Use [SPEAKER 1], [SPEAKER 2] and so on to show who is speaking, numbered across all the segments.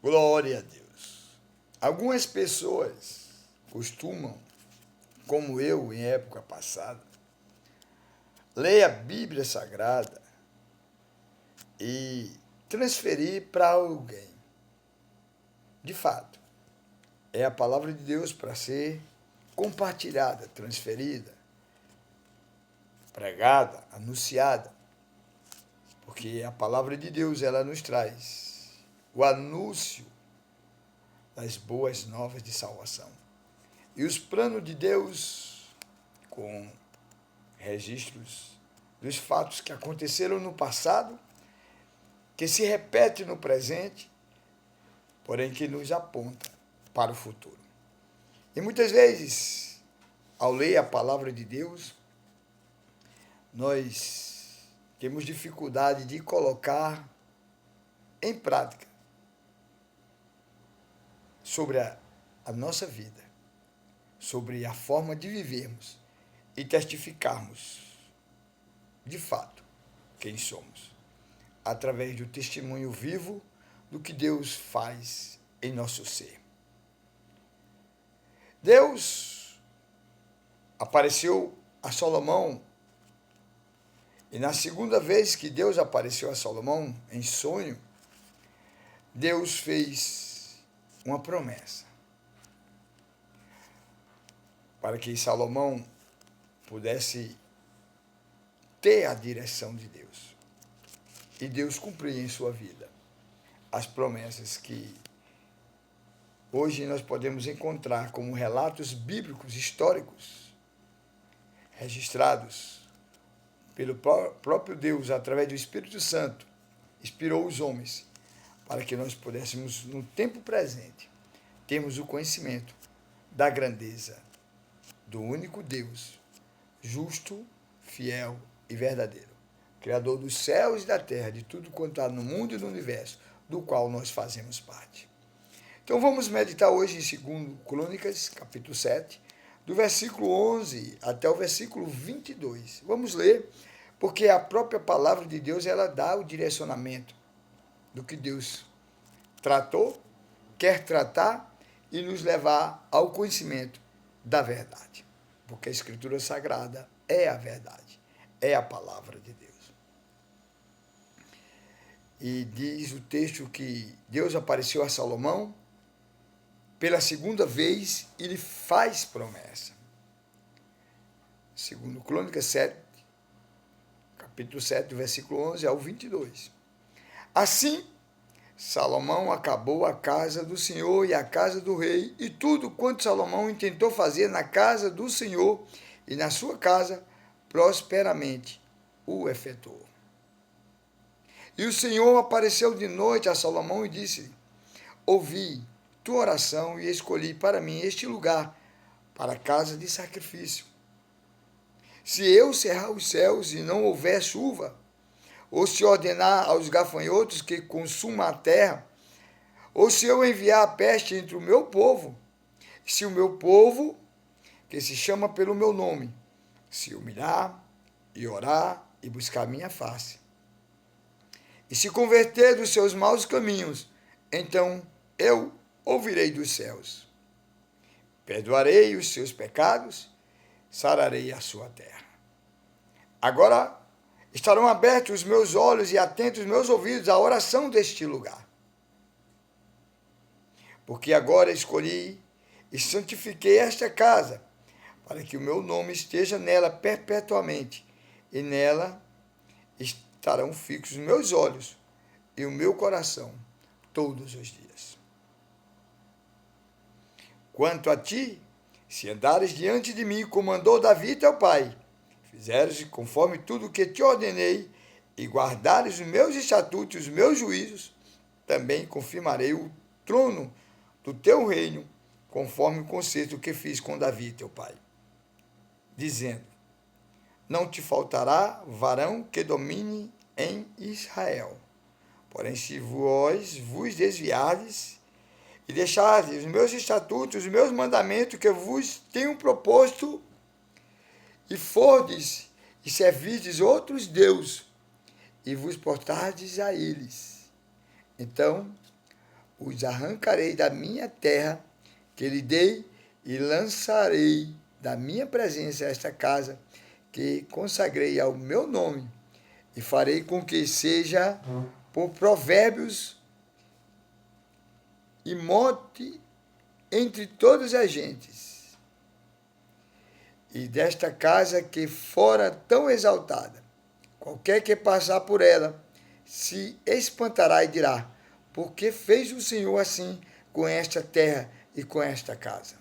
[SPEAKER 1] Glória a Deus. Algumas pessoas costumam, como eu em época passada, ler a Bíblia Sagrada e transferir para alguém. De fato, é a palavra de Deus para ser compartilhada, transferida, pregada, anunciada, porque a palavra de Deus ela nos traz o anúncio das boas novas de salvação. E os planos de Deus, com registros dos fatos que aconteceram no passado, que se repete no presente, porém que nos aponta para o futuro. E muitas vezes, ao ler a palavra de Deus, nós temos dificuldade de colocar em prática sobre a nossa vida, sobre a forma de vivermos e testificarmos, de fato, quem somos, através do testemunho vivo do que Deus faz em nosso ser. Deus apareceu a Salomão, e na segunda vez que Deus apareceu a Salomão em sonho, Deus fez uma promessa para que Salomão pudesse ter a direção de Deus. E Deus cumpriu em sua vida as promessas que hoje nós podemos encontrar como relatos bíblicos históricos registrados pelo próprio Deus, através do Espírito Santo, inspirou os homens para que nós pudéssemos, no tempo presente, termos o conhecimento da grandeza do único Deus, justo, fiel e verdadeiro, Criador dos céus e da terra, de tudo quanto há no mundo e no universo, do qual nós fazemos parte. Então vamos meditar hoje em 2 Crônicas, capítulo 7, do versículo 11 até o versículo 22. Vamos ler, porque a própria palavra de Deus ela dá o direcionamento do que Deus tratou, quer tratar e nos levar ao conhecimento da verdade. Porque a Escritura Sagrada é a verdade, é a palavra de Deus. E diz o texto que Deus apareceu a Salomão pela segunda vez e lhe faz promessa. 2 Crônicas 7, capítulo 7, versículo 11 ao 22. Assim, Salomão acabou a casa do Senhor e a casa do rei, e tudo quanto Salomão intentou fazer na casa do Senhor e na sua casa, prosperamente o efetuou. E o Senhor apareceu de noite a Salomão e disse: ouvi tua oração e escolhi para mim este lugar, para a casa de sacrifício. Se eu cerrar os céus e não houver chuva, ou se ordenar aos gafanhotos que consumam a terra, ou se eu enviar a peste entre o meu povo, se o meu povo, que se chama pelo meu nome, se humilhar e orar e buscar a minha face, e se converter dos seus maus caminhos, então eu ouvirei dos céus, perdoarei os seus pecados, sararei a sua terra. Agora estarão abertos os meus olhos e atentos os meus ouvidos à oração deste lugar. Porque agora escolhi e santifiquei esta casa, para que o meu nome esteja nela perpetuamente, e nela estarão fixos os meus olhos e o meu coração todos os dias. Quanto a ti, se andares diante de mim, como andou Davi teu pai, fizeres conforme tudo o que te ordenei, e guardares os meus estatutos e os meus juízos, também confirmarei o trono do teu reino, conforme o concerto que fiz com Davi teu pai, dizendo: não te faltará varão que domine em Israel. Porém, se vós vos desviardes e deixardes os meus estatutos, os meus mandamentos que eu vos tenho proposto, e fordes e servirdes outros deuses, e vos portardes a eles, então os arrancarei da minha terra que lhe dei e lançarei da minha presença esta casa que consagrei ao meu nome e farei com que seja por provérbios e mote entre todas as gentes. E desta casa que fora tão exaltada, qualquer que passar por ela se espantará e dirá: por que fez o Senhor assim com esta terra e com esta casa?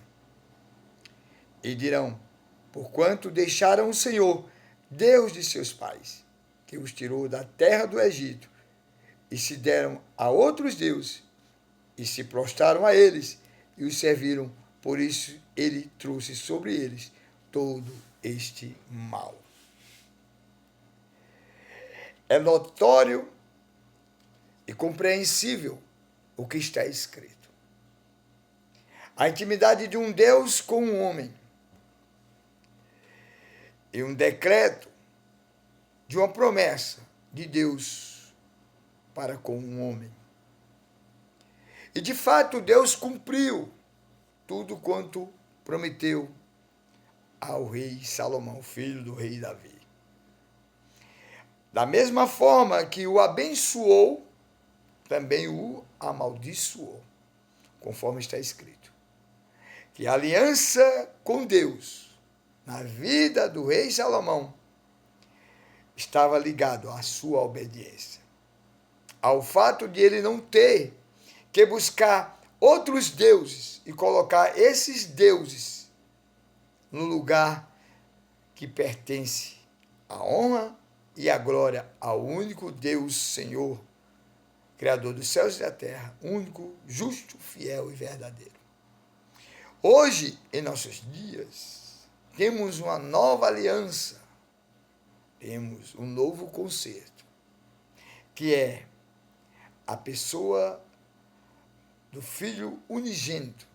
[SPEAKER 1] E dirão: porquanto deixaram o Senhor, Deus de seus pais, que os tirou da terra do Egito, e se deram a outros deuses, e se prostraram a eles, e os serviram. Por isso ele trouxe sobre eles todo este mal. É notório e compreensível o que está escrito. A intimidade de um Deus com um homem e um decreto de uma promessa de Deus para com um homem. E de fato Deus cumpriu tudo quanto prometeu ao rei Salomão, filho do rei Davi. Da mesma forma que o abençoou, também o amaldiçoou, conforme está escrito. Que a aliança com Deus, na vida do rei Salomão, estava ligado à sua obediência. Ao fato de ele não ter que buscar outros deuses e colocar esses deuses no lugar que pertence à honra e à glória ao único Deus, Senhor, Criador dos céus e da terra, único, justo, fiel e verdadeiro. Hoje, em nossos dias, temos uma nova aliança, temos um novo concerto, que é a pessoa do Filho unigênito,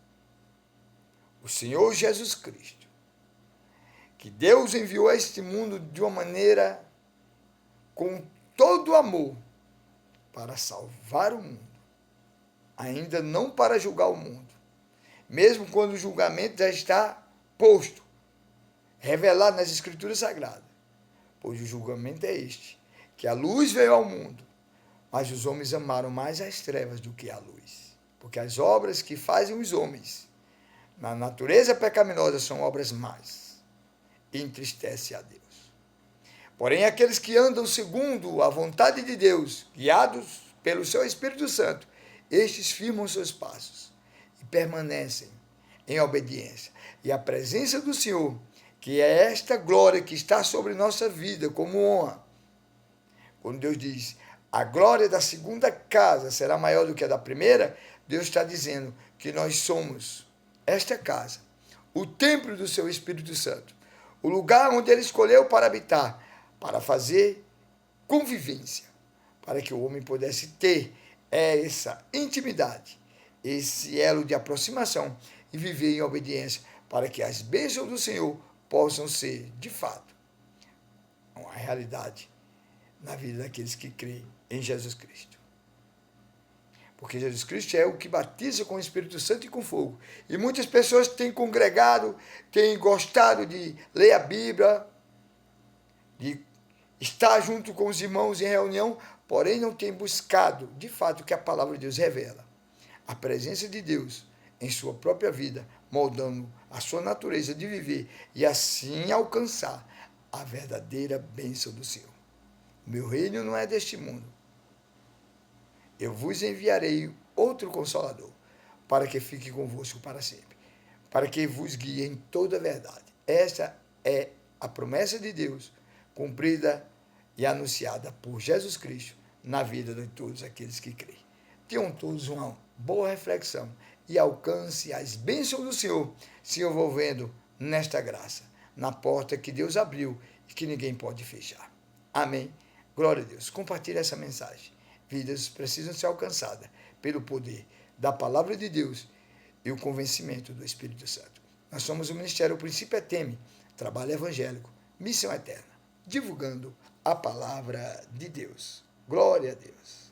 [SPEAKER 1] o Senhor Jesus Cristo, que Deus enviou a este mundo de uma maneira com todo amor para salvar o mundo, ainda não para julgar o mundo, mesmo quando o julgamento já está posto, revelado nas Escrituras Sagradas, pois o julgamento é este, que a luz veio ao mundo, mas os homens amaram mais as trevas do que a luz, porque as obras que fazem os homens na natureza pecaminosa são obras más e entristece a Deus. Porém, aqueles que andam segundo a vontade de Deus, guiados pelo seu Espírito Santo, estes firmam seus passos e permanecem em obediência. E a presença do Senhor, que é esta glória que está sobre nossa vida como honra, quando Deus diz: a glória da segunda casa será maior do que a da primeira, Deus está dizendo que nós somos esta casa, o templo do seu Espírito Santo, o lugar onde ele escolheu para habitar, para fazer convivência, para que o homem pudesse ter essa intimidade, esse elo de aproximação e viver em obediência, para que as bênçãos do Senhor possam ser, de fato, uma realidade na vida daqueles que creem em Jesus Cristo. Porque Jesus Cristo é o que batiza com o Espírito Santo e com fogo. E muitas pessoas têm congregado, têm gostado de ler a Bíblia, de estar junto com os irmãos em reunião, porém não têm buscado, de fato, o que a palavra de Deus revela. A presença de Deus em sua própria vida, moldando a sua natureza de viver e assim alcançar a verdadeira bênção do Senhor. O meu reino não é deste mundo. Eu vos enviarei outro Consolador, para que fique convosco para sempre, para que vos guie em toda a verdade. Esta é a promessa de Deus, cumprida e anunciada por Jesus Cristo na vida de todos aqueles que creem. Tenham todos uma boa reflexão e alcance as bênçãos do Senhor se envolvendo nesta graça, na porta que Deus abriu e que ninguém pode fechar. Amém. Glória a Deus. Compartilhe essa mensagem. Vidas precisam ser alcançadas pelo poder da palavra de Deus e o convencimento do Espírito Santo. Nós somos o Ministério O Princípio é Teme, trabalho evangélico, missão eterna, divulgando a palavra de Deus. Glória a Deus.